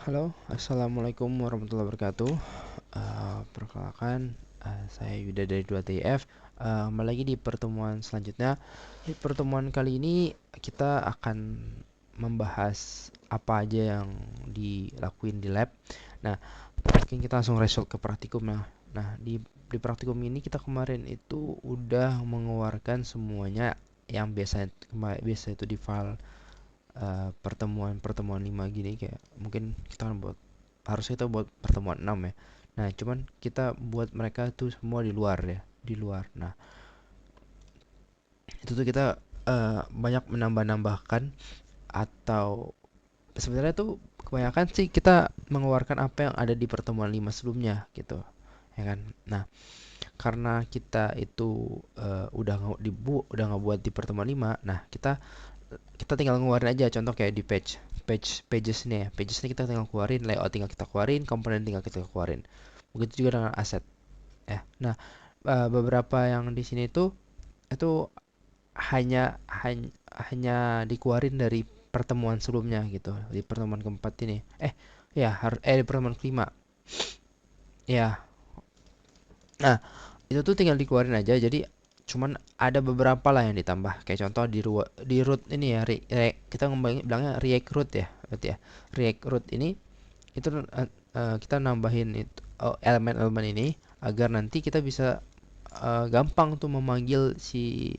Halo, assalamualaikum warahmatullahi wabarakatuh. Perkenalkan, saya Yuda dari 2TF. Kembali lagi di pertemuan selanjutnya. Di pertemuan kali ini kita akan membahas apa aja yang dilakuin di lab. Nah, mungkin kita langsung result ke praktikum ya. Nah, di praktikum ini kita kemarin itu udah mengeluarkan semuanya yang biasa itu di file pertemuan 5 gini, kayak mungkin kita kan harusnya kita buat pertemuan 6 ya. Nah, cuman kita buat mereka tuh semua di luar ya, di luar. Nah, itu tuh kita banyak menambah-nambahkan, atau sebenarnya tuh kebanyakan sih kita mengeluarkan apa yang ada di pertemuan 5 sebelumnya gitu. Ya kan? Nah, karena kita itu udah ngebuat di pertemuan 5. Nah, kita tinggal ngeluarin aja, contoh kayak di pages nih ya. Pages ini kita tinggal keluarin, layout tinggal kita keluarin, komponen tinggal kita keluarin. Begitu juga dengan aset ya. Nah, beberapa yang di sini tuh itu hanya dikeluarin dari pertemuan sebelumnya gitu, di pertemuan keempat ini. Di pertemuan kelima. Ya. Nah, itu tuh tinggal dikeluarin aja. Jadi cuman ada beberapa lah yang ditambah, kayak contoh di root ini ya, kita bilangnya react root ya, berarti ya. React root ini itu kita nambahin itu, elemen-elemen ini agar nanti kita bisa gampang tuh memanggil si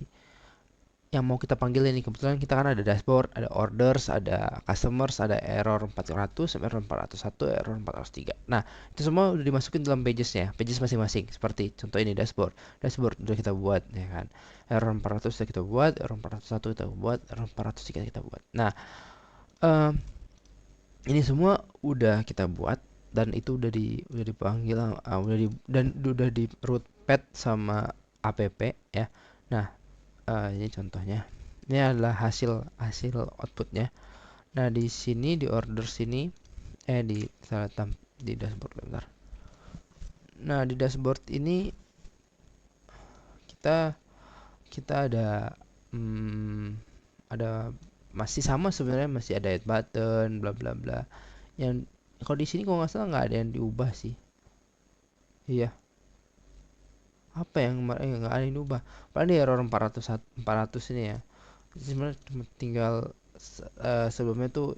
yang mau kita panggil ini. Kebetulan kita kan ada dashboard, ada orders, ada customers, ada error 400, error 401, error 403. Nah, itu semua udah dimasukin dalam pages masing-masing. Seperti contoh ini dashboard. Dashboard udah kita buat ya kan. Error 400 udah kita buat, error 401 kita buat, error 403 kita buat. Nah, em, ini semua udah kita buat, dan itu udah dipanggil, udah di root pad sama app ya. Nah, ini contohnya. Ini adalah hasil hasil outputnya. Nah, di sini di order sini, di dashboard bentar. Nah, di dashboard ini kita kita hmm, ada masih sama sebenarnya, masih ada add button bla bla bla. Yang kalau di sini kalau nggak salah nggak ada yang diubah sih. Iya, apa yang nggak ada yang diubah. Paling di error 400 ini ya. Sebenarnya cuma tinggal sebelumnya tuh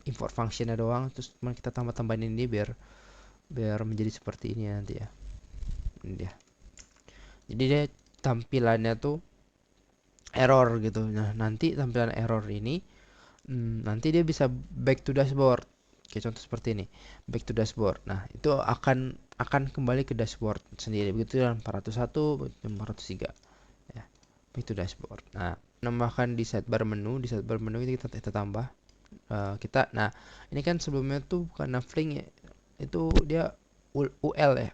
import functionnya doang, terus cuma kita tambah-tambahin ini biar biar menjadi seperti ini nanti ya. Ini dia. Jadi dia tampilannya tuh error gitu. Nah, nanti tampilan error ini, nanti dia bisa back to dashboard. Kayak contoh seperti ini. Back to dashboard. Nah, itu akan kembali ke dashboard sendiri. Begitu dengan 401, 403 ya. Back to dashboard. Nah, menambahkan di sidebar menu ini kita tambah, nah ini kan sebelumnya tuh bukan Naflink ya, itu dia UL ya,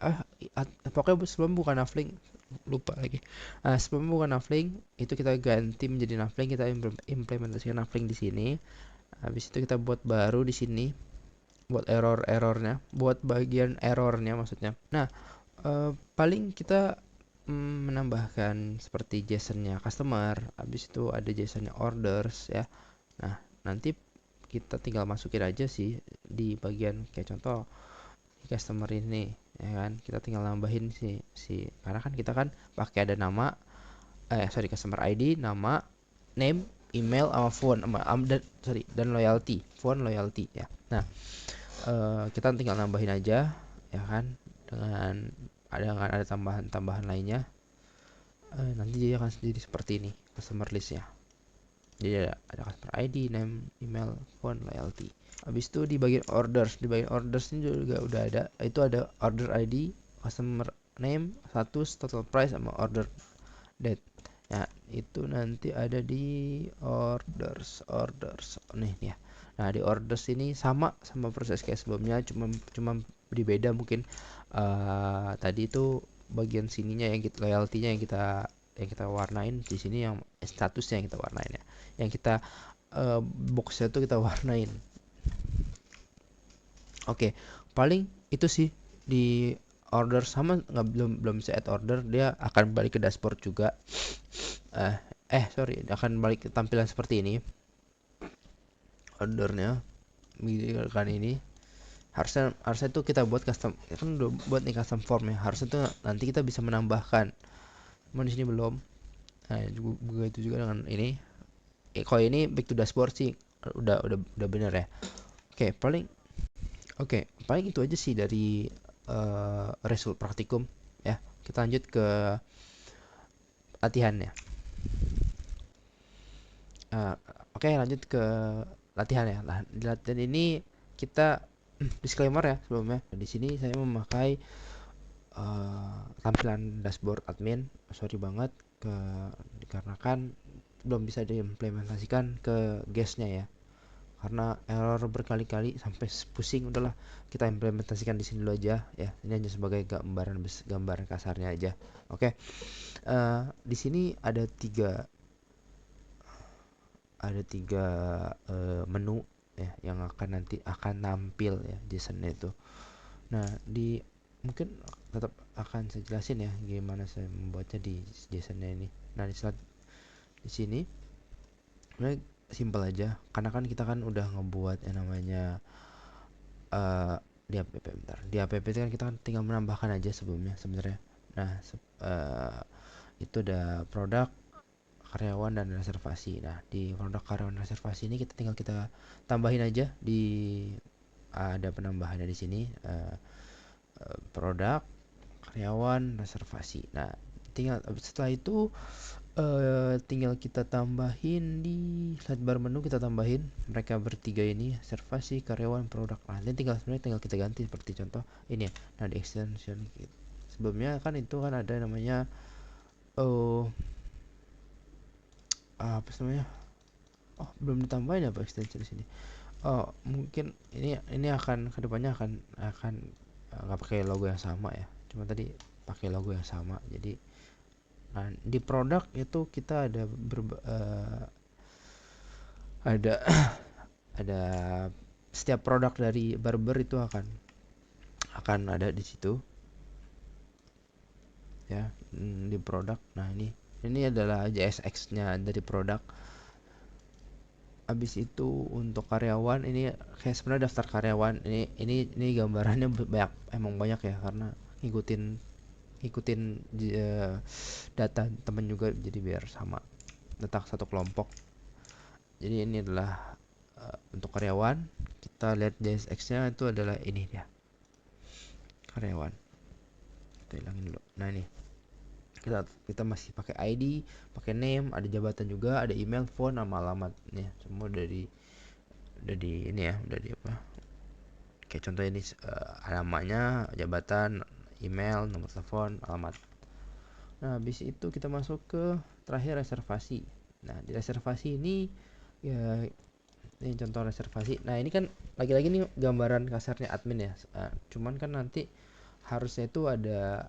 pokoknya sebelum bukan Naflink, lupa lagi. Sebelum bukan Naflink, itu kita ganti menjadi Naflink, kita implementasikan Naflink di sini. Habis itu kita buat baru di sini, buat errornya, buat bagian errornya maksudnya. Nah, paling kita menambahkan seperti JSON-nya customer, habis itu ada JSON-nya orders ya. Nah, nanti kita tinggal masukin aja sih di bagian kayak contoh customer ini ya kan. Kita tinggal nambahin si karena kan kita kan pakai ada nama, customer ID, nama, name, email sama phone sama dan loyalty, phone loyalty ya. Nah, kita tinggal nambahin aja ya kan, dengan ada tambahan-tambahan lainnya. Nanti dia akan jadi seperti ini customer listnya. Jadi ada customer ID, name, email, phone, loyalty. Habis itu di bagian orders ini juga udah ada. Itu ada order ID, customer name, status, total price, sama order date. Ya, itu nanti ada di orders nih ya. Nah, di orders ini sama proses kayak sebelumnya, cuma di beda mungkin. Tadi itu bagian sininya yang kita loyalty-nya yang kita warnain, di sini yang statusnya yang kita warnain ya. Yang kita boxnya tuh kita warnain. Oke, paling itu sih di order. Sama nggak, belum bisa add order, dia akan balik ke dashboard juga. eh Sorry, akan balik ke tampilan seperti ini ordernya, misalkan ini. Harusnya harusnya tuh kita buat custom, kan udah buat nih custom form ya. Harusnya tuh nanti kita bisa menambahkan. Cuman di sini belum. Nah, juga itu juga dengan ini. Kalau ini back to dashboard sih udah bener ya. Oke, paling itu aja sih dari result praktikum ya. Kita lanjut ke latihannya. Eh, lanjut ke latihan ya. Nah, di latihan ini kita disclaimer ya sebelumnya. Di sini saya memakai tampilan dashboard admin. Sorry banget ke dikarenakan belum bisa diimplementasikan ke guestnya ya. Karena error berkali-kali sampai pusing, udahlah kita implementasikan di sini dulu aja ya. Ini hanya sebagai gambaran kasarnya aja. Oke. Di sini ada tiga menu ya yang akan tampil ya JSON-nya itu. Nah, mungkin tetap akan saya jelasin ya gimana saya membuatnya di JSON-nya ini. Nah, di sini sebenarnya simpel aja karena kan kita kan udah ngebuat yang namanya eh di app bentar. Di app itu kan kita kan tinggal menambahkan aja sebelumnya sebenarnya. Nah, itu ada produk, karyawan, dan reservasi. Nah, di produk, karyawan, reservasi ini kita tambahin aja ada penambahannya di sini, produk, karyawan, reservasi. Nah, setelah itu tinggal kita tambahin di sidebar menu, kita tambahin mereka bertiga ini, reservasi, karyawan, produk. Nah, ini sebenarnya tinggal kita ganti seperti contoh ini ya. Nah, di extension sebelumnya kan itu kan ada namanya oh apa namanya, belum ditambahin apa extension di sini. Mungkin ini akan kedepannya akan nggak pakai logo yang sama ya, cuma tadi pakai logo yang sama. Jadi nah, di produk itu kita ada ada setiap produk dari barber itu akan ada di situ ya, di produk. Nah, ini adalah JSX-nya dari produk. Habis itu untuk karyawan ini kayak sebenarnya daftar karyawan. Ini gambarannya banyak, emang banyak ya, karena ngikutin ngikutin eh, data temen juga, jadi biar sama data satu kelompok. Jadi ini adalah untuk karyawan. Kita lihat JSX-nya itu adalah ini dia, karyawan. Kita hilangin dulu. Nah, ini kita masih pakai ID, pakai name, ada jabatan juga, ada email, phone, nama, alamat. Nih semua dari ini ya, dari apa, kayak contoh ini namanya, jabatan, email, nomor telepon, alamat. Nah, habis itu kita masuk ke terakhir, reservasi. Nah, di reservasi ini ya, ini contoh reservasi. Nah, ini kan lagi-lagi nih gambaran kasarnya admin ya. Cuman kan nanti harusnya itu ada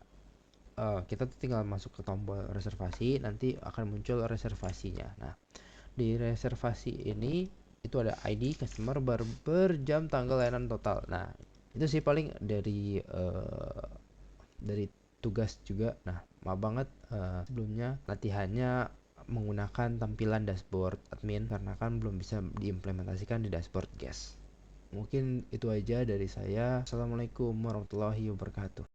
kita tuh tinggal masuk ke tombol reservasi, nanti akan muncul reservasinya. Nah, di reservasi ini itu ada ID, customer, barber, jam, tanggal, layanan, total. Nah, itu sih paling dari tugas juga. Nah, maaf banget sebelumnya latihannya menggunakan tampilan dashboard admin karena kan belum bisa diimplementasikan di dashboard guest. Mungkin itu aja dari saya. Assalamualaikum warahmatullahi wabarakatuh.